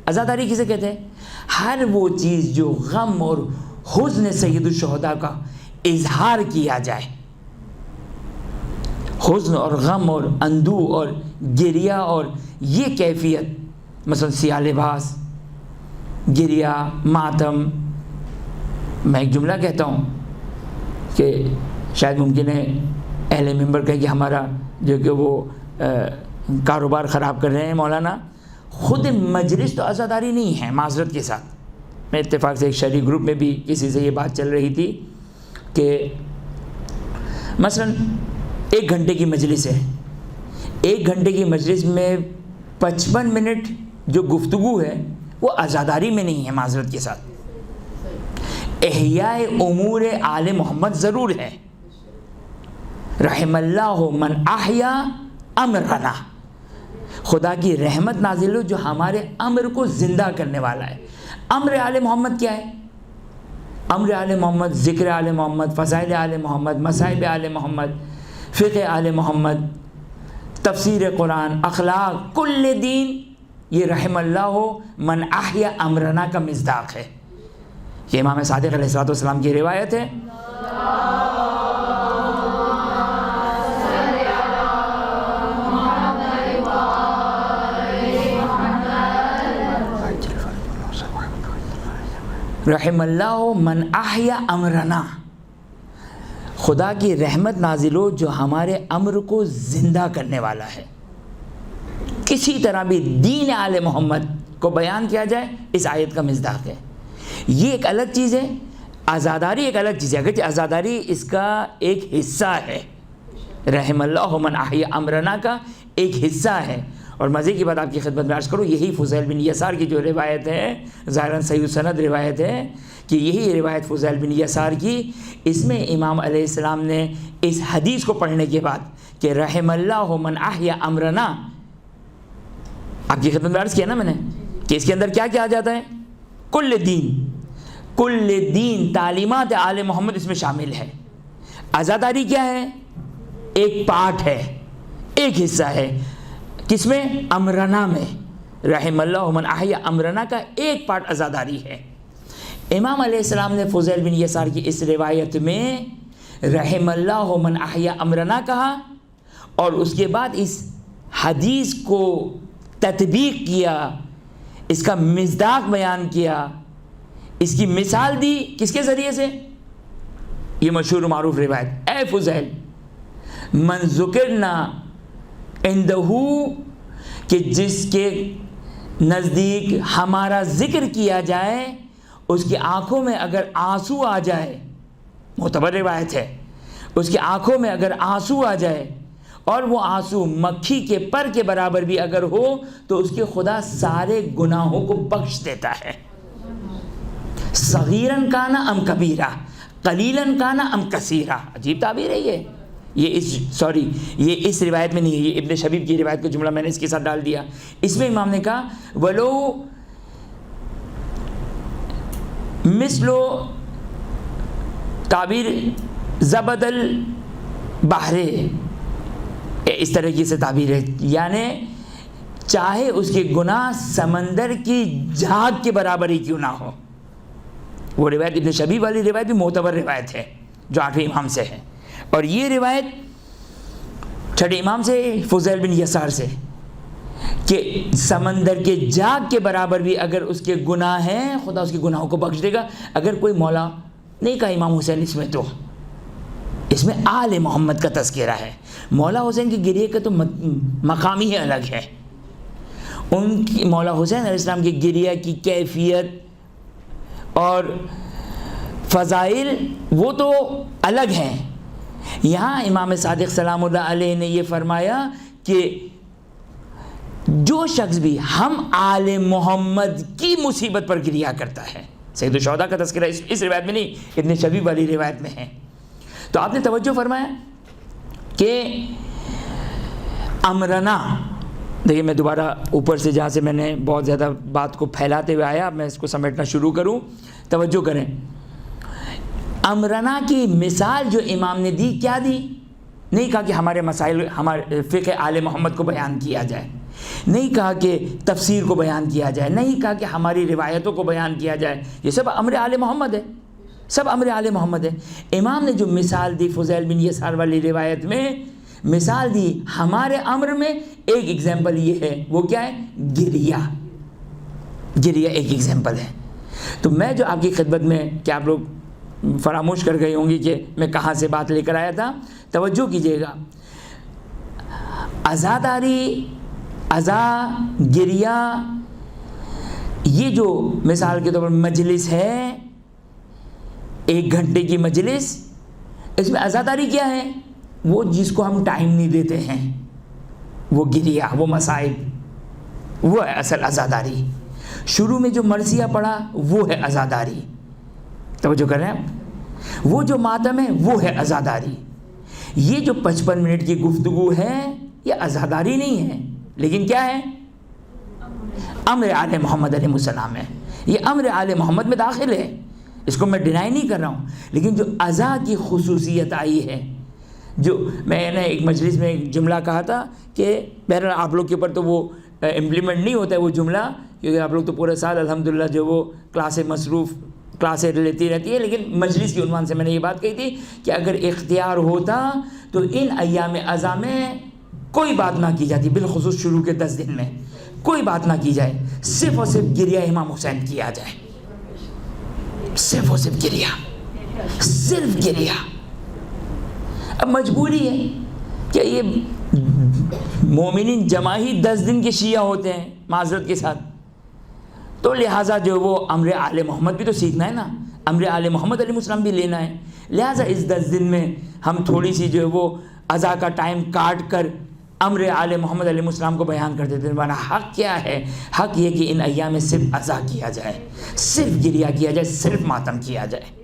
عزاداری کسے کہتے ہیں؟ ہر وہ چیز جو غم اور حزن سید الشہداء کا اظہار کیا جائے، حزن اور غم اور اندو اور گریہ اور یہ کیفیت، مثلا سیاہ لباس، گریہ، ماتم. میں ایک جملہ کہتا ہوں کہ شاید ممکن ہے اہل منبر کہے کہ ہمارا جو کہ وہ کاروبار خراب کر رہے ہیں مولانا. خود مجلس تو عزاداری نہیں ہے، معذرت کے ساتھ. میں اتفاق سے ایک شرعی گروپ میں بھی کسی سے یہ بات چل رہی تھی کہ مثلا 1 گھنٹے کی مجلس ہے، 1 گھنٹے کی مجلس میں 55 منٹ جو گفتگو ہے وہ عزاداری میں نہیں ہے، معذرت کے ساتھ. احیاء امور آل محمد ضرور ہے. رحم اللہ من احیا امرنا، خدا کی رحمت نازل ہو جو ہمارے امر کو زندہ کرنے والا ہے. امر آل محمد کیا ہے؟ امر آل محمد ذکر آل محمد، فضائل آل محمد، مصائب آل محمد، فقہ آل محمد، تفسیر قرآن، اخلاق، کل دین. یہ رحم اللہ من احیا امرنا کا مصداق ہے. یہ امام صادق علیہ السلام کی روایت ہے. رحم اللہ من احیا امرنا، خدا کی رحمت نازل ہو جو ہمارے امر کو زندہ کرنے والا ہے. کسی طرح بھی دین آل محمد کو بیان کیا جائے اس آیت کا مصداق ہے. یہ ایک الگ چیز ہے، عزاداری ایک الگ چیز ہے. اگرچہ عزاداری اس کا ایک حصہ ہے، رحم اللہ من احیا امرنا کا ایک حصہ ہے. اور مزے کی بات آپ کی خدمت میں عرض کروں، یہی فضیل بن یسار کی جو روایت ہے، ظاہراً صحیح سند روایت ہے کہ یہی روایت فضیل بن یسار کی، اس میں امام علیہ السلام نے اس حدیث کو پڑھنے کے بعد کہ رحم اللہ من احیا امرنا، آپ کی خدمت میں عرض کیا نا میں نے کہ اس کے اندر کیا کیا آ جاتا ہے؟ کل دین تعلیمات آل محمد اس میں شامل ہے. عزاداری کیا ہے؟ ایک پارٹ ہے، ایک حصہ ہے. کس میں؟ امرنا میں. رحم اللہ من احیا امرنا کا ایک پارٹ عزاداری ہے. امام علیہ السلام نے فضیل بن یسار کی اس روایت میں رحم اللہ من احیا امرنا کہا اور اس کے بعد اس حدیث کو تطبیق کیا، اس کا مصداق بیان کیا، اس کی مثال دی. کس کے ذریعے سے؟ یہ مشہور و معروف روایت، اے فضیل من ذکرنا عندہ، کہ جس کے نزدیک ہمارا ذکر کیا جائے اس کی آنکھوں میں اگر آنسو آ جائے، معتبر روایت ہے، اس کی آنکھوں میں اگر آنسو آ جائے اور وہ آنسو مکھی کے پر کے برابر بھی اگر ہو تو اس کے خدا سارے گناہوں کو بخش دیتا ہے. صغیرن کانا ام کبیرہ، قلیلن کانا ام کثیرہ. عجیب تعبیر ہے یہ. یہ اس روایت میں نہیں ہے، یہ ابن شبیب کی روایت کا جملہ میں نے اس کے ساتھ ڈال دیا. اس میں امام نے کہا ولو مثلو تعبیر زبد البحر، اس طرح کی سے تعبیر ہے، یعنی چاہے اس کے گناہ سمندر کی جھاگ کے برابر ہی کیوں نہ ہو. وہ روایت ابن شبیب والی روایت بھی معتبر روایت ہے جو 8ویں امام سے ہے، اور یہ روایت 6 امام سے فضیل بن یسار سے کہ سمندر کے جھاگ کے برابر بھی اگر اس کے گناہ ہیں خدا اس کے گناہوں کو بخش دے گا. اگر کوئی مولا نہیں کہا امام حسین اس میں، تو اس میں آل محمد کا تذکرہ ہے. مولا حسین کی گریہ کا تو مقام ہی الگ ہے. ان کی مولا حسین علیہ السلام کی گریہ کی کیفیت اور فضائل وہ تو الگ ہیں. یہاں امام صادق سلام اللہ علیہ نے یہ فرمایا کہ جو شخص بھی ہم آل محمد کی مصیبت پر گریہ کرتا ہے، سید الشہداء کا تذکرہ اس روایت میں نہیں، ابن شبیب والی روایت میں ہے. تو آپ نے توجہ فرمایا کہ امرنا، دیکھیے میں دوبارہ اوپر سے جہاں سے میں نے بہت زیادہ بات کو پھیلاتے ہوئے آیا، اب میں اس کو سمیٹنا شروع کروں. توجہ کریں، امرنا کی مثال جو امام نے دی، کیا دی؟ نہیں کہا کہ ہمارے مسائل، ہمارے فقہ آل محمد کو بیان کیا جائے. نہیں کہا کہ تفسیر کو بیان کیا جائے، نہیں کہا کہ ہماری روایتوں کو بیان کیا جائے، یہ سب امر آل محمد ہے، سب امر آل محمد ہے۔ امام نے جو مثال دی فضیل بن یسار والی روایت میں، مثال دی ہمارے امر میں، ایک ایگزامپل یہ ہے، وہ کیا ہے؟ گریہ، گریہ ایک ایگزامپل ہے۔ تو میں جو آپ کی خدمت میں، کہ آپ لوگ فراموش کر گئی ہوں گی کہ میں کہاں سے بات لے کر آیا تھا، توجہ کیجیے گا۔ عزاداری، عزا، گریہ، یہ جو مثال کے طور پر مجلس ہے، 1 گھنٹے کی مجلس، اس میں عزاداری کیا ہے؟ وہ جس کو ہم ٹائم نہیں دیتے ہیں، وہ گریہ، وہ مصائب، وہ ہے اصل عزاداری۔ شروع میں جو مرثیہ پڑھا وہ ہے عزاداری، توجہ کر رہے ہیں آپ؟ وہ جو ماتم ہے وہ ہے عزاداری۔ یہ جو 55 منٹ کی گفتگو ہے یہ عزاداری نہیں ہے، لیکن کیا ہے؟ امر آل محمد علیہ السلام ہے، یہ امر آل محمد میں داخل ہے، اس کو میں ڈینائی نہیں کر رہا ہوں۔ لیکن جو عزا کی خصوصیت آئی ہے، جو میں نے ایک مجلس میں ایک جملہ کہا تھا کہ بہرحال آپ لوگ کے اوپر تو وہ امپلیمنٹ نہیں ہوتا ہے وہ جملہ، کیونکہ آپ لوگ تو پورے سال الحمدللہ جو وہ کلاسیں لیتی رہتی ہے، لیکن مجلس کے عنوان سے میں نے یہ بات کہی تھی کہ اگر اختیار ہوتا تو ان ایام عزا میں کوئی بات نہ کی جاتی، بالخصوص شروع کے 10 دن میں کوئی بات نہ کی جائے، صرف اور صرف گریہ امام حسین کیا جائے، صرف اور صرف گریہ، صرف گریہ۔ اب مجبوری ہے کہ یہ مومنین جمع ہی 10 دن کے شیعہ ہوتے ہیں معذرت کے ساتھ، تو لہٰذا جو وہ امر آل محمد بھی تو سیکھنا ہے نا، امر آل محمد علیہ السلام بھی لینا ہے، لہٰذا اس 10 دن میں ہم تھوڑی سی جو ہے وہ عزا کا ٹائم کاٹ کر امر آل محمد علیہ السلام کو بیان کر دیتے ہیں۔ ورنہ حق کیا ہے؟ حق یہ کہ ان ایام میں صرف عزا کیا جائے، صرف گریہ کیا جائے، صرف ماتم کیا جائے۔